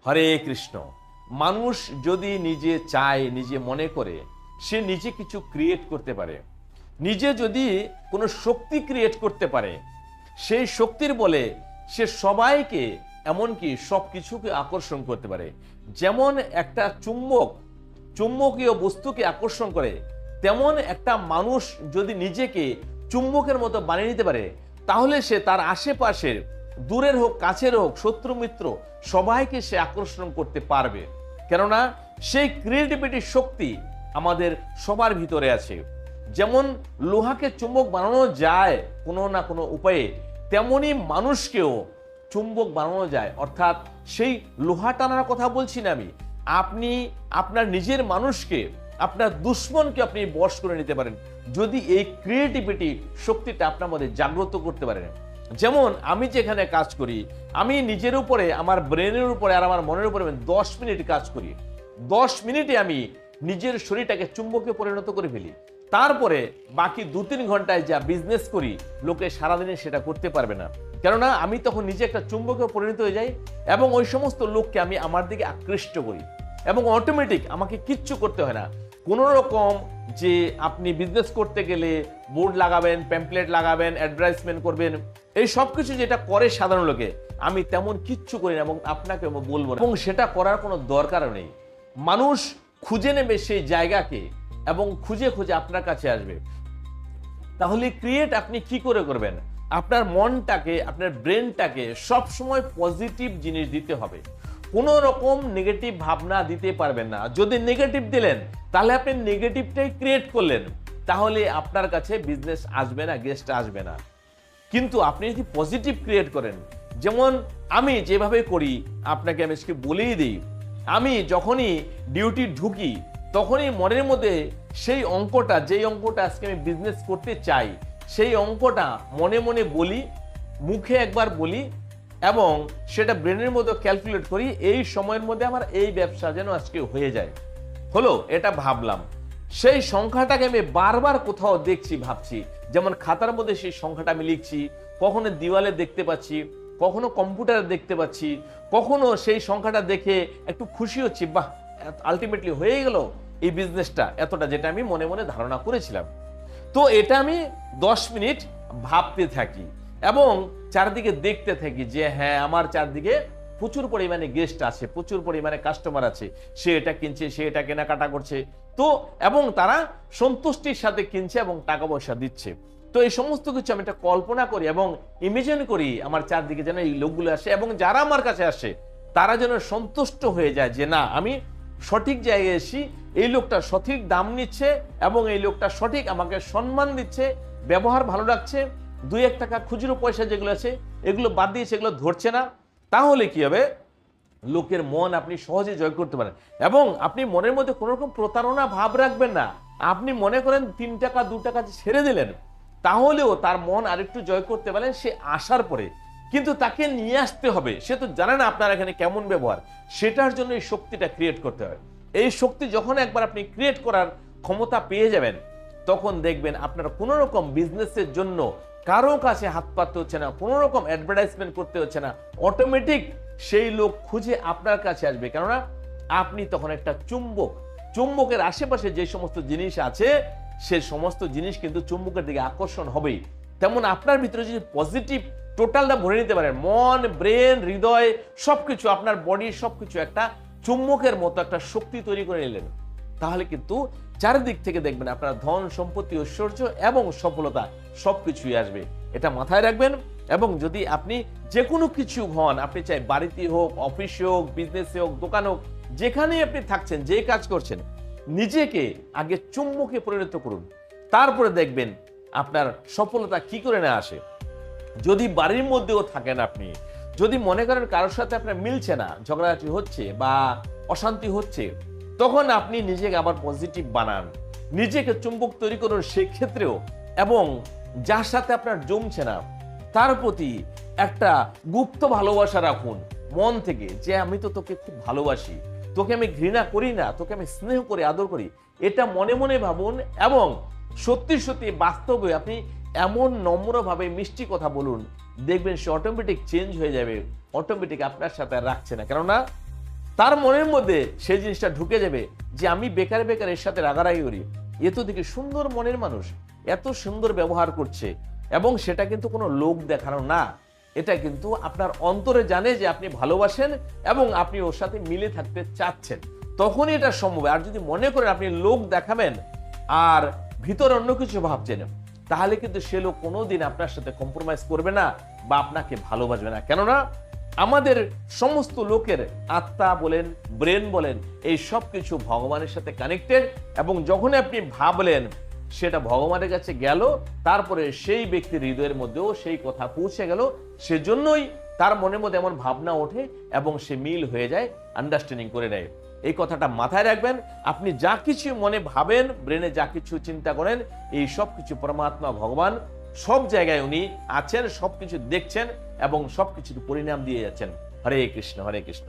হরে কৃষ্ণ। মানুষ যদি নিজে চায়, নিজে মনে করে, সে নিজে কিছু ক্রিয়েট করতে পারে। নিজে যদি কোনো শক্তি ক্রিয়েট করতে পারে, সেই শক্তির বলে সে সবাইকে, এমনকি সব কিছুকে আকর্ষণ করতে পারে। যেমন একটা চুম্বকীয় বস্তুকে আকর্ষণ করে, তেমন একটা মানুষ যদি নিজেকে চুম্বকের মতো বানিয়ে নিতে পারে, তাহলে সে তার আশেপাশের, দূরের হোক কাছের হোক, শত্রু মিত্র সবাইকে সে আকর্ষণ করতে পারবে। কেননা সেই ক্রিয়েটিভিটির শক্তি আমাদের সবার ভিতরে আছে। যেমন লোহাকে চুম্বক বানানো যায় কোনো না কোনো উপায়ে, তেমনি মানুষকেও চুম্বক বানানো যায়। অর্থাৎ সেই লোহা টানার কথা বলছি না আমি, আপনি আপনার নিজের মানুষকে, আপনার দুশ্মনকে আপনি বশ করে নিতে পারেন যদি এই ক্রিয়েটিভিটি শক্তিটা আপনার মধ্যে জাগ্রত করতে পারেন। যেমন আমি যেখানে কাজ করি, আমি নিজের উপরে, আমার ব্রেনের উপরে আর আমার মনের উপরে 10 মিনিট কাজ করি। 10 মিনিটে আমি নিজের শরীরটাকে চুম্বকে পরিণত করে ফেলি। তারপরে বাকি 2-3 ঘন্টায় যা বিজনেস করি, লোকে সারাদিনে সেটা করতে পারবে না। কেননা আমি তখন নিজে একটা চুম্বকে পরিণত হয়ে যাই এবং ওই সমস্ত লোককে আমি আমার দিকে আকৃষ্ট করি এবং অটোমেটিক আমাকে কিচ্ছু করতে হয় না। কোনো রকম যে আপনি বিজনেস করতে গেলে বোর্ড লাগাবেন, প্যাম্পলেট লাগাবেন, অ্যাডভার্টাইজমেন্ট করবেন, এই সব কিছু যেটা করে সাধারণ লোকে, আমি তেমন কিচ্ছু করি না এবং আপনাকে বলবো না, এবং সেটা করার কোনো দরকারও নেই। মানুষ খুঁজে নেবে সেই জায়গাকে এবং খুঁজে খুঁজে আপনার কাছে আসবে। তাহলে ক্রিয়েট আপনি কি করে করবেন? আপনার মনটাকে, আপনার ব্রেনটাকে সবসময় পজিটিভ জিনিস দিতে হবে। কোনো রকম নেগেটিভ ভাবনা দিতে পারবেন না। যদি নেগেটিভ দিলেন, তাহলে আপনি নেগেটিভটাই ক্রিয়েট করলেন, তাহলে আপনার কাছে বিজনেস আসবে না, গেস্ট আসবে না। কিন্তু আপনি যদি পজিটিভ ক্রিয়েট করেন, যেমন আমি যেভাবে করি আপনাকে আমি আজকে বলেই দিই, আমি যখনই ডিউটি ঢুকি তখনই মনের মধ্যে সেই অঙ্কটা, যেই অঙ্কটা আজকে আমি বিজনেস করতে চাই, সেই অঙ্কটা মনে মনে বলি, মুখে একবার বলি এবং সেটা ব্রেনের মধ্যে ক্যালকুলেট করি, এই সময়ের মধ্যে আমার এই ব্যবসা যেন আজকে হয়ে যায়। হলো, এটা ভাবলাম। সেই সংখ্যাটাকে আমি বারবার কোথাও দেখছি, ভাবছি, যেমন খাতার মধ্যে সেই সংখ্যাটা আমি লিখছি, কখনো দিওয়ালে দেখতে পাচ্ছি, কখনো কম্পিউটারে দেখতে পাচ্ছি, কখনো সেই সংখ্যাটা দেখে একটু খুশি হচ্ছি, বাহ, আলটিমেটলি হয়ে গেল এই বিজনেসটা এতটা, যেটা আমি মনে মনে ধারণা করেছিলাম। তো এটা আমি 10 মিনিট ভাবতে থাকি এবং চারদিকে দেখতে থাকি যে হ্যাঁ, আমার চারদিকে প্রচুর পরিমাণে গেস্ট আছে, প্রচুর পরিমাণে কাস্টমার আছে, সে এটা কিনছে, সে এটা কেনাকাটা করছে, তো এবং তারা সন্তুষ্টির সাথে কিনছে এবং টাকা পয়সা দিচ্ছে। তো এই সমস্ত কিছু আমি একটা কল্পনা করি এবং ইমেজিন করি আমার চারদিকে যেন এই লোকগুলো আসে এবং যারা আমার কাছে আসে তারা যেন সন্তুষ্ট হয়ে যায় যে না, আমি সঠিক জায়গায় এসি, এই লোকটা সঠিক দাম নিচ্ছে এবং এই লোকটা সঠিক আমাকে সম্মান দিচ্ছে, ব্যবহার ভালো রাখছে, 2-1 টাকা খুচরো পয়সা যেগুলো আছে এগুলো বাদ দিয়ে সেগুলো ধরছে না। তাহলে কি হবে? লোকের মন আপনি সহজে জয় করতে পারেন এবং আপনি মনের মধ্যে কোনো রকম প্রতারণা ভাব রাখবেন না। আপনি মনে করেন 3 টাকা 2 টাকা ছেড়ে দিলেন, তাহলেও তার মন আরেকটু জয় করতে পারেন সে আসার পরে, কিন্তু তাকে নিয়ে আসতে হবে। সে তো জানে না আপনার এখানে কেমন ব্যবহার, সেটার জন্য এই শক্তিটা ক্রিয়েট করতে হয়। এই শক্তি যখন একবার আপনি ক্রিয়েট করার ক্ষমতা পেয়ে যাবেন, তখন দেখবেন আপনার কোনো রকম বিজনেসের জন্য কারো কাছে হাত পাততে হচ্ছে না, কোনো রকম অ্যাডভার্টাইজমেন্ট করতে হচ্ছে না, অটোমেটিক সেই লোক খুঁজে আপনার কাছে আসবে। কেননা আপনি তখন একটা চুম্বকের আশেপাশে যে সমস্ত জিনিস আছে, সে সমস্ত জিনিস কিন্তু চুম্বকের দিকে আকর্ষণ হবেই। তেমন আপনার ভিতরে যদি পজিটিভ টোটালটা ভরে নিতে পারেন, মন, ব্রেন, হৃদয় সবকিছু, আপনার বডি সবকিছু একটা চুম্বকের মতো একটা শক্তি তৈরি করে নিলেন, তাহলে কিন্তু চারিদিক থেকে দেখবেন আপনার ধন সম্পত্তি, ঐশ্বর্য এবং সফলতা সবকিছুই আসবে। এটা মাথায় রাখবেন। এবং যদি আপনি যে কোনো কিছু হন, আপনি চাই বাড়িতে হোক, অফিসে হোক, বিজনেসে হোক, দোকান হোক, যেখানেই আপনি থাকছেন, যে কাজ করছেন, নিজেকে আগে চুম্বকে পরিণত করুন, তারপরে দেখবেন আপনার সফলতা কি করে না আসে। যদি বাড়ির মধ্যেও থাকেন, আপনি যদি মনে করেন কারোর সাথে আপনার মিলছে না, ঝগড়াঝাটি হচ্ছে বা অশান্তি হচ্ছে, তখন আপনি নিজেকে আবার পজিটিভ বানান, নিজেকে চুম্বক তৈরি করুন সেক্ষেত্রেও, এবং যার সাথে আপনার জমছে না তার প্রতি একটা গুপ্ত ভালোবাসা রাখুন মন থেকে, যে আমি তো তোকে খুব ভালোবাসি, তোকে আমি ঘৃণা করি না, তোকে আমি স্নেহ করি, আদর করি, এটা মনে মনে ভাবুন এবং সত্যি সত্যি বাস্তবে আপনি এমন নম্রভাবে মিষ্টি কথা বলুন, দেখবেন সে অটোমেটিক চেঞ্জ হয়ে যাবে, অটোমেটিক আপনার সাথে রাখছে না। কেননা তার মনের মধ্যে সেই জিনিসটা ঢুকে যাবে যে আমি বেকার বেকার এর সাথে রাগারাগি করি, এ তো দেখি সুন্দর মনের মানুষ, এত সুন্দর ব্যবহার করছে, এবং সেটা কিন্তু কোনো লোক দেখানো না, এটা কিন্তু আপনার অন্তরে জানে যে আপনি ভালোবাসেন এবং আপনি ওর সাথে মিলে থাকতে চাচ্ছেন, তখনই এটা সম্ভব। আর যদি মনে করেন আপনি লোক দেখাবেন আর ভিতরে অন্য কিছু ভাবছেন, তাহলে কিন্তু সে লোক কোনোদিন আপনার সাথে কম্প্রোমাইজ করবে না বা আপনাকে ভালোবাসবে না। কেননা আমাদের সমস্ত লোকের আত্মা বলেন, ব্রেন বলেন, এই সব কিছু ভগবানের সাথে কানেক্টেড, এবং যখন আপনি ভাবলেন সেটা ভগবানের কাছে গেল, তারপরে সেই ব্যক্তির হৃদয়ের মধ্যেও সেই কথা পৌঁছে গেল, সেজন্যই তার মনের মধ্যে এমন ভাবনা ওঠে এবং সে মিল হয়ে যায়, আন্ডারস্ট্যান্ডিং করে নেয়। এই কথাটা মাথায় রাখবেন। আপনি যা কিছু মনে ভাবেন, ব্রেনে যা কিছু চিন্তা করেন, এই সব কিছু পরমাত্মা ভগবান সব জায়গায় উনি আছেন, সবকিছু দেখছেন এবং সবকিছুর পরিণাম দিয়ে যাচ্ছেন। হরে কৃষ্ণ, হরে কৃষ্ণ।